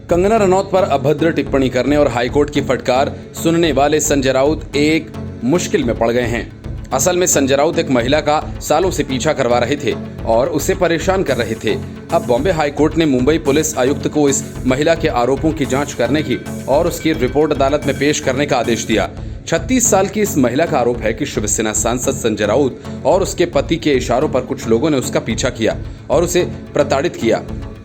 कंगना रनौत पर अभद्र टिप्पणी करने और हाईकोर्ट की फटकार सुनने वाले संजय राउत एक मुश्किल में पड़ गए हैं। असल में संजय राउत एक महिला का सालों से पीछा करवा रहे थे और उसे परेशान कर रहे थे। अब बॉम्बे हाईकोर्ट ने मुंबई पुलिस आयुक्त को इस महिला के आरोपों की जांच करने की और उसकी रिपोर्ट अदालत में पेश करने का आदेश दिया। 36 साल की इस महिला का आरोप है कि शिवसेना सांसद संजय राउत और उसके पति के इशारों पर कुछ लोगों ने उसका पीछा किया और उसे प्रताड़ित किया।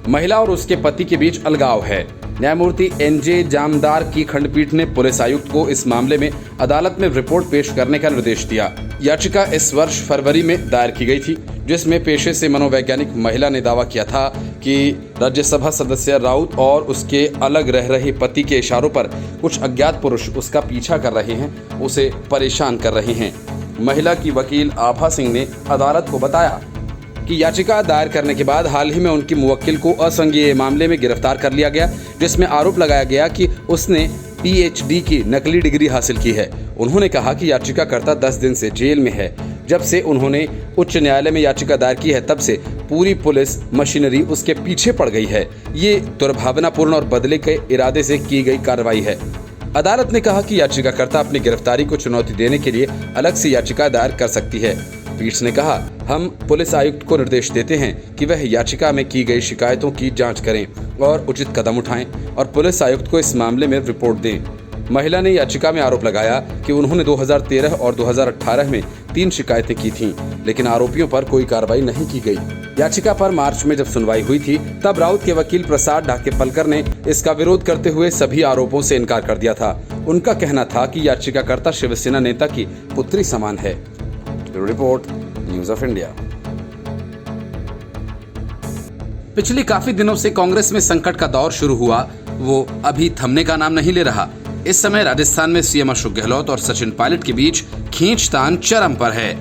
महिला और उसके पति के बीच अलगाव है। न्यायमूर्ति एनजे जामदार की खंडपीठ ने पुलिस आयुक्त को इस मामले में अदालत में रिपोर्ट पेश करने का निर्देश दिया। याचिका इस वर्ष फरवरी में दायर की गई थी, जिसमें पेशे से मनोवैज्ञानिक महिला ने दावा किया था कि राज्यसभा सदस्य राउत और उसके अलग रह रहे पति के इशारों पर कुछ अज्ञात पुरुष उसका पीछा कर रहे हैं, उसे परेशान कर रहे हैं। महिला की वकील आभा सिंह ने अदालत को बताया कि याचिका दायर करने के बाद हाल ही में उनकी मुवक्किल को असंज्ञेय मामले में गिरफ्तार कर लिया गया, जिसमें आरोप लगाया गया कि उसने पीएचडी की नकली डिग्री हासिल की है। उन्होंने कहा कि याचिकाकर्ता 10 दिन से जेल में है। जब से उन्होंने उच्च न्यायालय में याचिका दायर की है, तब से पूरी पुलिस मशीनरी उसके पीछे पड़ गई है। ये दुर्भावनापूर्ण और बदले के इरादे से की गई कार्रवाई है। अदालत ने कहा कि याचिकाकर्ता अपनी गिरफ्तारी को चुनौती देने के लिए अलग से याचिका दायर कर सकती है। पीठ ने कहा, हम पुलिस आयुक्त को निर्देश देते हैं कि वह याचिका में की गई शिकायतों की जांच करें और उचित कदम उठाएं और पुलिस आयुक्त को इस मामले में रिपोर्ट दें। महिला ने याचिका में आरोप लगाया कि उन्होंने 2013 और 2018 में 3 शिकायतें की थीं, लेकिन आरोपियों पर कोई कार्रवाई नहीं की गई। याचिका पर मार्च में जब सुनवाई हुई थी, तब राउत के वकील प्रसाद ढाकेपलकर ने इसका विरोध करते हुए सभी आरोपों से इनकार कर दिया था। उनका कहना था कि याचिकाकर्ता शिवसेना नेता की पुत्री समान है। Report, news of India. पिछले काफी दिनों से कांग्रेस में संकट का दौर शुरू हुआ, वो अभी थमने का नाम नहीं ले रहा। इस समय राजस्थान में सीएम अशोक गहलोत और सचिन पायलट के बीच खींचतान चरम पर है।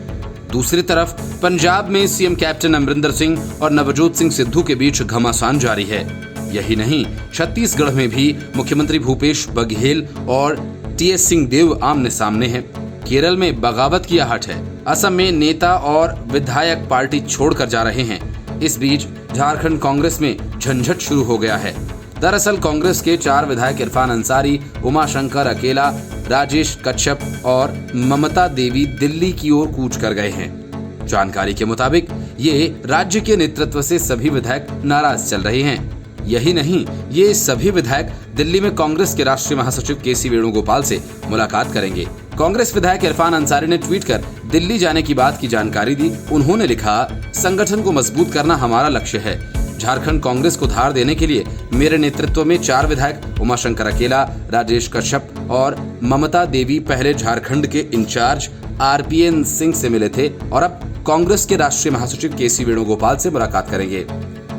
दूसरी तरफ पंजाब में सीएम कैप्टन अमरिंदर सिंह और नवजोत सिंह सिद्धू के बीच घमासान जारी है। यही नहीं, छत्तीसगढ़ में भी मुख्यमंत्री भूपेश बघेल और टीएस सिंहदेव आमने सामने हैं। केरल में बगावत की आहट है। असम में नेता और विधायक पार्टी छोड़कर जा रहे हैं। इस बीच झारखंड कांग्रेस में झंझट शुरू हो गया है। दरअसल कांग्रेस के 4 विधायक इरफान अंसारी, उमाशंकर अकेला, राजेश कच्छप और ममता देवी दिल्ली की ओर कूच कर गए हैं। जानकारी के मुताबिक ये राज्य के नेतृत्व से सभी विधायक नाराज चल रहे हैं। यही नहीं, ये सभी विधायक दिल्ली में कांग्रेस के राष्ट्रीय महासचिव केसी वेणुगोपाल से मुलाकात करेंगे। कांग्रेस विधायक इरफान अंसारी ने ट्वीट कर दिल्ली जाने की बात की जानकारी दी। उन्होंने लिखा, संगठन को मजबूत करना हमारा लक्ष्य है। झारखंड कांग्रेस को धार देने के लिए मेरे नेतृत्व में 4 विधायक उमाशंकर अकेला, राजेश कश्यप और ममता देवी पहले झारखंड के इंचार्ज आरपीएन सिंह से मिले थे और अब कांग्रेस के राष्ट्रीय महासचिव केसी वेणुगोपाल से मुलाकात करेंगे।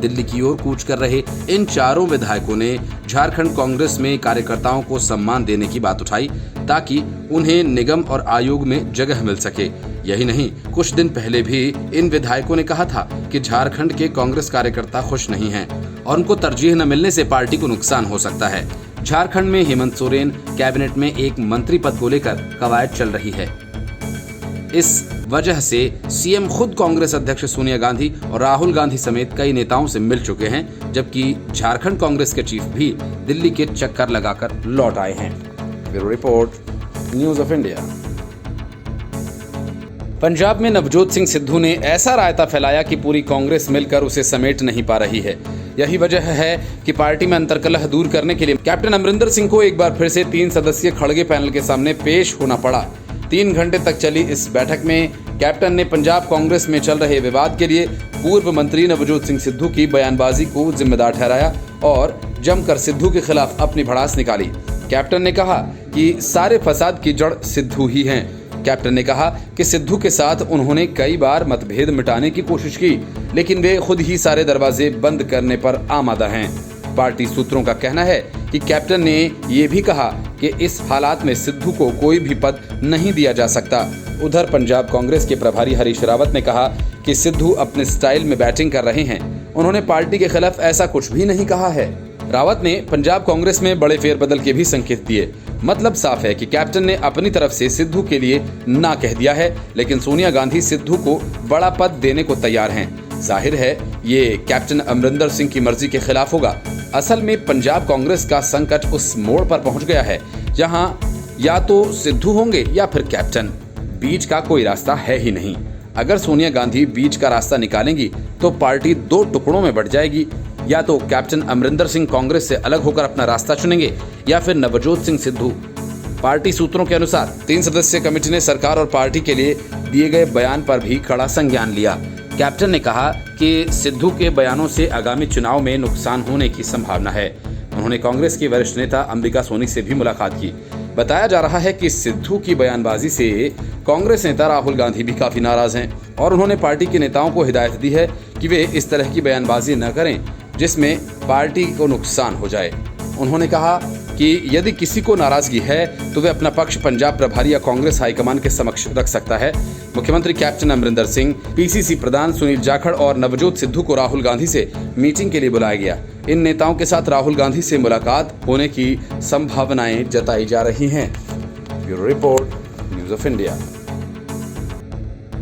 दिल्ली की ओर कूच कर रहे इन चारों विधायकों ने झारखंड कांग्रेस में कार्यकर्ताओं को सम्मान देने की बात उठाई, ताकि उन्हें निगम और आयोग में जगह मिल सके। यही नहीं, कुछ दिन पहले भी इन विधायकों ने कहा था कि झारखंड के कांग्रेस कार्यकर्ता खुश नहीं हैं और उनको तरजीह न मिलने से पार्टी को नुकसान हो सकता है। झारखंड में हेमंत सोरेन कैबिनेट में एक मंत्री पद को लेकर कवायद चल रही है। इस वजह से सीएम खुद कांग्रेस अध्यक्ष सोनिया गांधी और राहुल गांधी समेत कई नेताओं से मिल चुके हैं, जबकि झारखंड कांग्रेस के चीफ भी दिल्ली के चक्कर लगाकर लौट आए हैं। Bureau report, news of India. Punjab में नवजोत सिंह सिद्धू ने ऐसा रायता फैलाया कि पूरी कांग्रेस मिलकर उसे समेट नहीं पा रही है। यही वजह है कि पार्टी में अंतर्कलह दूर करने के लिए कैप्टन अमरिंदर सिंह को एक बार फिर से 3 सदस्यीय खड़गे पैनल के सामने पेश होना पड़ा। 3 घंटे तक चली इस बैठक में कैप्टन ने पंजाब कांग्रेस में चल रहे विवाद के लिए पूर्व मंत्री नवजोत सिंह सिद्धू की बयानबाजी को जिम्मेदार ठहराया और जमकर सिद्धू के खिलाफ अपनी भड़ास निकाली। कैप्टन ने कहा कि सारे फसाद की जड़ सिद्धू ही हैं। कैप्टन ने कहा कि सिद्धू के साथ उन्होंने कई बार मतभेद मिटाने की कोशिश की, लेकिन वे खुद ही सारे दरवाजे बंद करने पर आमादा हैं। पार्टी सूत्रों का कहना है कि कैप्टन ने ये भी कहा कि इस हालात में सिद्धू को कोई भी पद नहीं दिया जा सकता। उधर पंजाब कांग्रेस के प्रभारी हरीश रावत ने कहा कि सिद्धू अपने स्टाइल में बैटिंग कर रहे हैं। उन्होंने पार्टी के खिलाफ ऐसा कुछ भी नहीं कहा है। रावत ने पंजाब कांग्रेस में बड़े फेरबदल के भी संकेत दिए। मतलब साफ है कि कैप्टन ने अपनी तरफ से सिद्धू के लिए ना कह दिया है, लेकिन सोनिया गांधी सिद्धू को बड़ा पद देने को तैयार हैं। जाहिर है ये कैप्टन अमरिंदर सिंह की मर्जी के खिलाफ होगा। असल में पंजाब कांग्रेस का संकट उस मोड़ पर पहुंच गया है जहां या तो सिद्धू होंगे या फिर कैप्टन, बीच का कोई रास्ता है ही नहीं। अगर सोनिया गांधी बीच का रास्ता निकालेंगी तो पार्टी दो टुकड़ों में बढ़ जाएगी। या तो कैप्टन अमरिंदर सिंह कांग्रेस से अलग होकर अपना रास्ता चुनेंगे या फिर नवजोत सिंह सिद्धू। पार्टी सूत्रों के अनुसार 3 सदस्यीय कमेटी ने सरकार और पार्टी के लिए दिए गए बयान पर भी कड़ा संज्ञान लिया। कैप्टन ने कहा कि सिद्धू के बयानों से आगामी चुनाव में नुकसान होने की संभावना है। उन्होंने कांग्रेस की वरिष्ठ नेता अंबिका सोनी से भी मुलाकात की। बताया जा रहा है कि सिद्धू की बयानबाजी से कांग्रेस नेता राहुल गांधी भी काफी नाराज हैं और उन्होंने पार्टी के नेताओं को हिदायत दी है कि वे इस तरह की बयानबाजी न करें जिसमें पार्टी को नुकसान हो जाए। उन्होंने कहा कि यदि किसी को नाराजगी है तो वे अपना पक्ष पंजाब प्रभारी या कांग्रेस हाईकमान के समक्ष रख सकता है। मुख्यमंत्री कैप्टन अमरिंदर सिंह, पीसीसी प्रधान सुनील जाखड़ और नवजोत सिद्धू को राहुल गांधी से मीटिंग के लिए बुलाया गया। इन नेताओं के साथ राहुल गांधी से मुलाकात होने की संभावनाएं जताई जा रही हैं। Bureau report, news of India.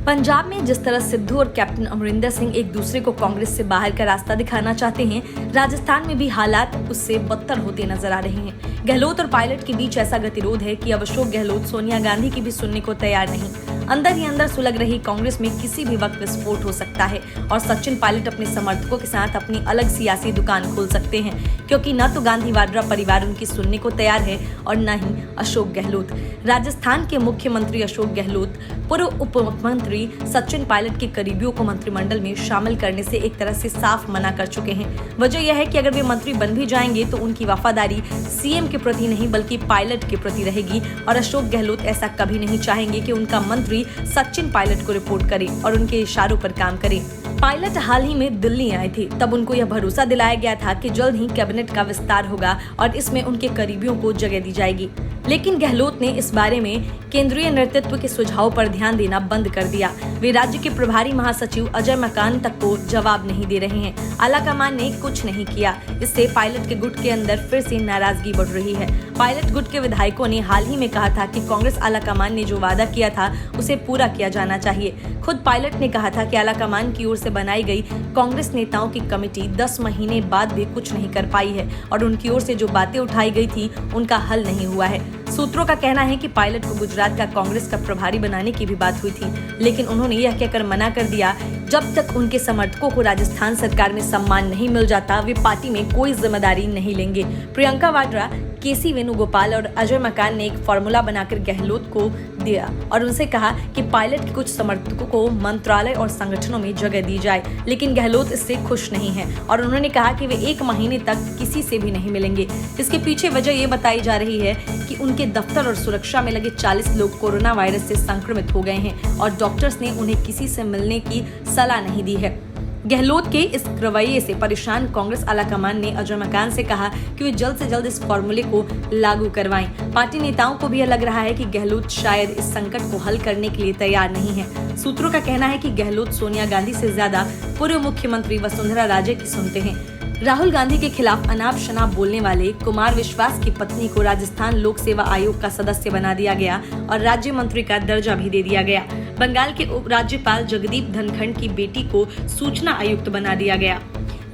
Punjab में जिस तरह सिद्धू और कैप्टन अमरिंदर सिंह एक दूसरे को कांग्रेस से बाहर का रास्ता दिखाना चाहते हैं, राजस्थान में भी हालात उससे बदतर होते नजर आ रहे हैं। गहलोत और पायलट के बीच ऐसा गतिरोध है कि अब अशोक गहलोत सोनिया गांधी की भी सुनने को तैयार नहीं। अंदर ही अंदर सुलग रही कांग्रेस में किसी भी वक्त विस्फोट हो सकता है और सचिन पायलट अपने समर्थकों के साथ अपनी अलग सियासी दुकान खोल सकते हैं, क्योंकि न तो गांधी वाड्रा परिवार उनकी सुनने को तैयार है और न ही अशोक गहलोत। राजस्थान के मुख्यमंत्री अशोक गहलोत पूर्व उप मुख्यमंत्री सचिन पायलट के करीबियों को मंत्रिमंडल में शामिल करने से एक तरह से साफ मना कर चुके हैं। वजह यह है कि अगर वे मंत्री बन भी जाएंगे तो उनकी वफादारी सीएम के प्रति नहीं बल्कि पायलट के प्रति रहेगी और अशोक गहलोत ऐसा कभी नहीं चाहेंगे कि उनका मंत्री सचिन पायलट को रिपोर्ट करे और उनके इशारों पर काम करे। पायलट हाल ही में दिल्ली आए थे, तब उनको यह भरोसा दिलाया गया था कि जल्द ही कैबिनेट का विस्तार होगा और इसमें उनके करीबियों को जगह दी जाएगी। लेकिन गहलोत ने इस बारे में केंद्रीय नेतृत्व के सुझाव पर ध्यान देना बंद कर दिया। वे राज्य के प्रभारी महासचिव अजय मकान तक को जवाब नहीं दे रहे हैं। आलाकमान ने कुछ नहीं किया। इससे पायलट के गुट के अंदर फिर से नाराजगी बढ़ रही है। पायलट गुट के विधायकों ने हाल ही में कहा था कि कांग्रेस आलाकमान ने जो वादा किया था उसे पूरा किया जाना चाहिए। खुद पायलट ने कहा था कि आलाकमान की ओर से बनाई गई कांग्रेस नेताओं की कमेटी 10 महीने बाद भी कुछ नहीं कर पाई है और उनकी ओर से जो बातें उठाई गई थी उनका हल नहीं हुआ है। सूत्रों का कहना है कि पायलट को गुजरात का कांग्रेस का प्रभारी बनाने की भी बात हुई थी, लेकिन उन्होंने यह कहकर मना कर दिया जब तक उनके समर्थकों को राजस्थान सरकार में सम्मान नहीं मिल जाता वे पार्टी में कोई जिम्मेदारी नहीं लेंगे। प्रियंका वाड्रा, केसी वेणुगोपाल और अजय मकान ने एक फॉर्मूला बनाकर गहलोत को दिया और उनसे कहा कि पायलट के कुछ समर्थकों को मंत्रालय और संगठनों में जगह दी जाए, लेकिन गहलोत इससे खुश नहीं है और उन्होंने कहा कि वे 1 महीने तक किसी से भी नहीं मिलेंगे। इसके पीछे वजह ये बताई जा रही है कि उनके दफ्तर और सुरक्षा में लगे 40 लोग कोरोना वायरस से संक्रमित हो गए हैं और डॉक्टर्स ने उन्हें किसी से मिलने की सलाह नहीं दी है। गहलोत के इस रवैये से परेशान कांग्रेस आलाकमान ने अजय मकान से कहा कि वे जल्द से जल्द इस फॉर्मूले को लागू करवाएं। पार्टी नेताओं को भी यह लग रहा है कि गहलोत शायद इस संकट को हल करने के लिए तैयार नहीं है। सूत्रों का कहना है कि गहलोत सोनिया गांधी से ज्यादा पूर्व मुख्यमंत्री वसुंधरा राजे की सुनते हैं। राहुल गांधी के खिलाफ अनाप शनाप बोलने वाले कुमार विश्वास की पत्नी को राजस्थान लोक सेवा आयोग का सदस्य बना दिया गया और राज्य मंत्री का दर्जा भी दे दिया गया। बंगाल के उप राज्यपाल जगदीप धनखड़ की बेटी को सूचना आयुक्त बना दिया गया,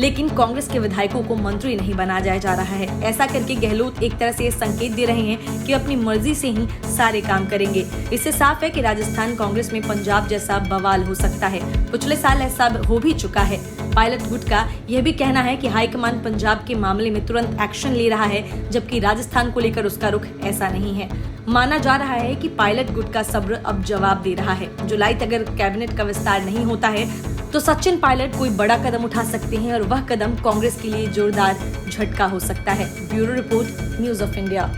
लेकिन कांग्रेस के विधायकों को मंत्री नहीं बनाया जा रहा है। ऐसा करके गहलोत एक तरह से ये संकेत दे रहे हैं कि अपनी मर्जी से ही सारे काम करेंगे। इससे साफ है कि राजस्थान कांग्रेस में पंजाब जैसा बवाल हो सकता है। पिछले साल ऐसा हो भी चुका है। पायलट गुट का यह भी कहना है कि हाईकमान पंजाब के मामले में तुरंत एक्शन ले रहा है, जबकि राजस्थान को लेकर उसका रुख ऐसा नहीं है। माना जा रहा है कि पायलट गुट का सब्र अब जवाब दे रहा है। जुलाई तक अगर कैबिनेट का विस्तार नहीं होता है तो सचिन पायलट कोई बड़ा कदम उठा सकते हैं और वह कदम कांग्रेस के लिए जोरदार झटका हो सकता है। Bureau report, news of India.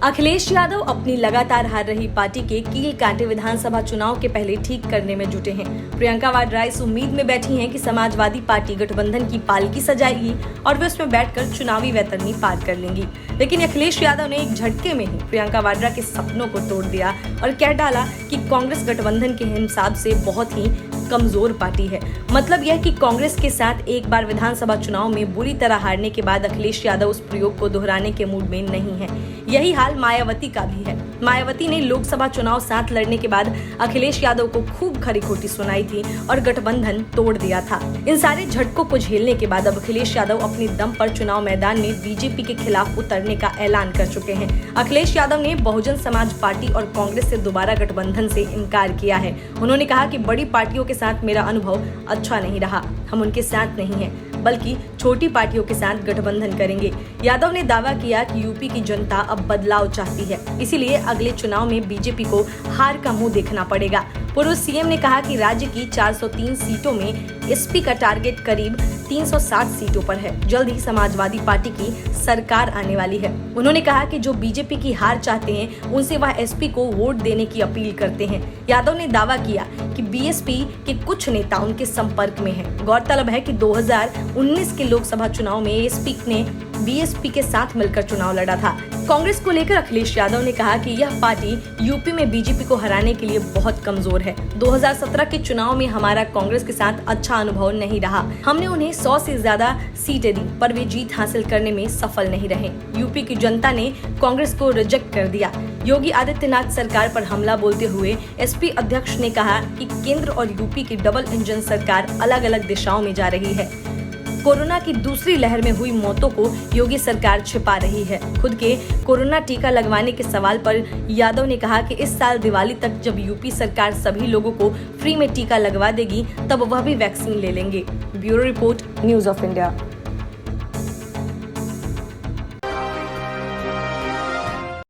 Akhilesh Yadav अपनी लगातार हार रही पार्टी के कील कांटे विधानसभा चुनाव के पहले ठीक करने में जुटे हैं। प्रियंका वाड्रा इस उम्मीद में बैठी हैं कि समाजवादी पार्टी गठबंधन की पालकी सजाएगी और वे उसमें बैठकर चुनावी वैतरणी पार कर लेंगी। लेकिन अखिलेश यादव ने एक झटके में ही प्रियंका वाड्रा के सपनों को तोड़ दिया और कह डाला कि कांग्रेस गठबंधन के हिसाब से बहुत ही कमजोर पार्टी है। मतलब यह कि कांग्रेस के साथ एक बार विधानसभा चुनाव में बुरी तरह हारने के बाद अखिलेश यादव उस प्रयोग को दोहराने के मूड में नहीं है। यही हाल मायावती का भी है। मायावती ने लोकसभा चुनाव साथ लड़ने के बाद अखिलेश यादव को खूब खरी खोटी सुनाई थी और गठबंधन तोड़ दिया था। इन सारे झटकों को झेलने के बाद अब अखिलेश यादव अपने दम पर चुनाव मैदान में बीजेपी के खिलाफ उतरने का ऐलान कर चुके हैं। अखिलेश यादव ने बहुजन समाज पार्टी और कांग्रेस से दोबारा गठबंधन से इनकार किया है। उन्होंने कहा कि बड़ी पार्टियों के साथ मेरा अनुभव अच्छा नहीं रहा, हम उनके साथ नहीं हैं, बल्कि छोटी पार्टियों के साथ गठबंधन करेंगे। यादव ने दावा किया कि यूपी की जनता अब बदलाव चाहती है, इसीलिए अगले चुनाव में बीजेपी को हार का मुंह देखना पड़ेगा। पूर्व सीएम ने कहा कि राज्य की 403 सीटों में एसपी का टारगेट करीब 360 सीटों पर है। जल्द ही समाजवादी पार्टी की सरकार आने वाली है। उन्होंने कहा कि जो बीजेपी की हार चाहते हैं उनसे वह एसपी को वोट देने की अपील करते हैं। यादव ने दावा किया कि बीएसपी के कुछ नेता उनके संपर्क में हैं। गौरतलब है कि 2019 के लोकसभा चुनाव में एसपी ने बीएसपी के साथ मिलकर चुनाव लड़ा था। कांग्रेस को लेकर अखिलेश यादव ने कहा कि यह पार्टी यूपी में बीजेपी को हराने के लिए बहुत कमजोर है। 2017 के चुनाव में हमारा कांग्रेस के साथ अच्छा अनुभव नहीं रहा। हमने उन्हें 100 से ज्यादा सीटें दी, पर वे जीत हासिल करने में सफल नहीं रहे। यूपी की जनता ने कांग्रेस को रिजेक्ट कर दिया। योगी आदित्यनाथ सरकार पर हमला बोलते हुए एसपी अध्यक्ष ने कहा कि केंद्र और यूपी की डबल इंजन सरकार अलग अलग दिशाओं में जा रही है। कोरोना की दूसरी लहर में हुई मौतों को योगी सरकार छिपा रही है। खुद के कोरोना टीका लगवाने के सवाल पर यादव ने कहा कि इस साल दिवाली तक जब यूपी सरकार सभी लोगों को फ्री में टीका लगवा देगी तब वह भी वैक्सीन ले लेंगे। Bureau report, news of India.